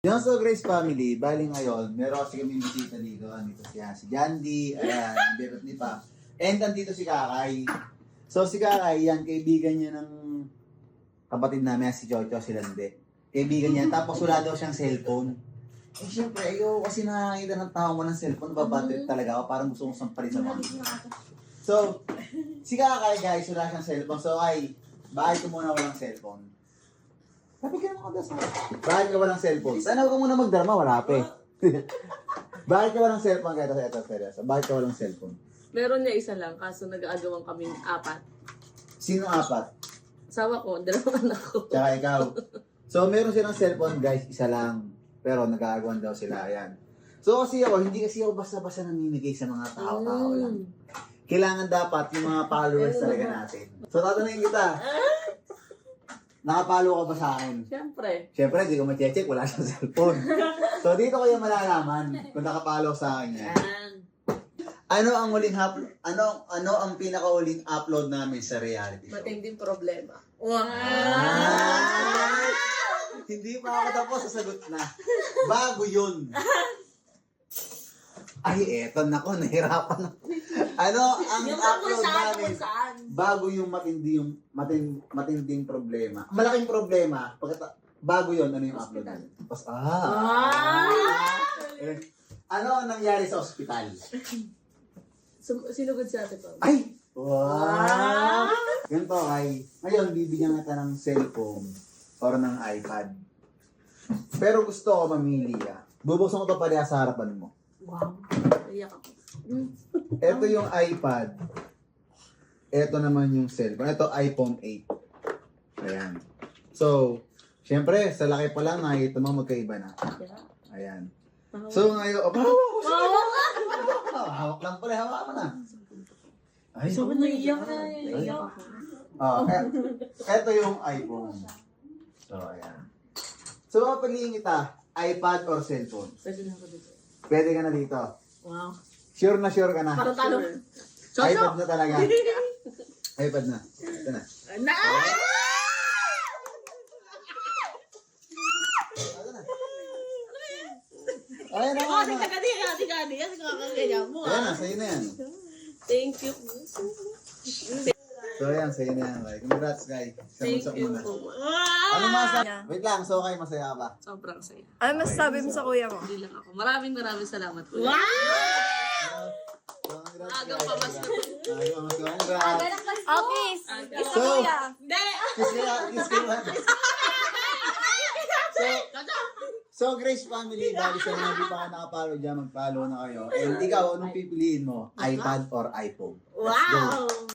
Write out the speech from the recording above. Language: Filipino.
Yung so Grace family, bali ngayon, meron kasi kami bisita dito. Dito si Jandy, ayan, birot ni Pa. And nandito si Kakay. So si Kakay, yan, kaibigan niya ng kapatid namin, si Chocho, si Lande. Kaibigan niya, tapos wala daw siyang cellphone. Eh syempre, ayoko kasi nakakita ng tao mo ng cellphone, nababatrip talaga ako, parang gusto kong sampalin sa mga. So, si Kakay guys, wala siyang cellphone. So ay, bakit ko muna walang cellphone? Sabi ka naman kasi. Bakit ka walang cellphone? Sana ka muna magdrama, wala pa eh. Bakit ka walang cellphone? Ito, seryoso. Bakit ka walang cellphone? Meron niya isa lang, kaso nag-aagawan kaming 4. Sino apat? Asawa ko, 2 anak ko. Tsaka ikaw. So, meron silang cellphone guys, isa lang. Pero nag-aagawan daw sila, ayan. So, kasi ako, hindi kasi ako basta-basta namimigay sa mga tao-tao lang. Kailangan dapat yung mga followers talaga natin. So, tatanungin kita. Nakapalo ka ba sa akin? Siyempre. Siyempre, hindi ko ma-check, wala siyang cellphone. So, dito ko yung malalaman kung nakapalo sa akin yan. Yan. Ano ang ang pinaka-uling upload namin sa reality show? Matinding problema. Wow! Hindi pa ako tapos, sasagot na. Bago yun. Ay, eto na ko, nahirapan na. Ano ang Yung upload namin? saan? Bago yung matinding problema. Malaking problema. Bago yun, ano yung upload namin? Tapos, ano ang nangyari sa ospital? Sinugod sa atin pa. Ay! Wow! Ganito kay, ngayon bibigyan kita ng cellphone or ng iPad. Pero gusto ko mamili Bubuksan ko ito pareha sa harapan mo. Wow. Iyak ako. Ito yung iPad. Ito naman yung cellphone. Ito iPhone 8. Ayan. So, syempre, sa laki pa lang nakikita mo magkaiba na. Ayan. So ngayon, hawak lang pala, hawak mo na. Ay, So, naiiyak na. Ito yung iPhone. So, ayan. So, mapagiging kita, iPad or cellphone? Pwede na ako dito. Pwede ka na dito. Wow. Sure ka na. Parang talo. iPad na talaga. iPad na. Ito na. Na! Ayan na. Kasi kagadi. Kasi kakagaya mo. Ayan na, sa'yo na yan. Thank you. So, ayan, sa'yo na yan. Congrats, guys. Thank Samusak you muna. po. Ano masasabi? Wait lang, so okay, masaya ka ba? Sobrang saya. Ano masasabi mo sa kuya mo? Hindi lang ako. Maraming salamat po. Wow! Congrats, Agang guys. pamas na po. Agang pamas. Congrats. Okay, kiss So, kuya. Hindi! kiss ka ba? So, Grace family, bali sa mga di pa ka nakapalo dyan, mag-follow na kayo. And ikaw, anong pipiliin mo? iPad or iPhone? Let's go. Wow!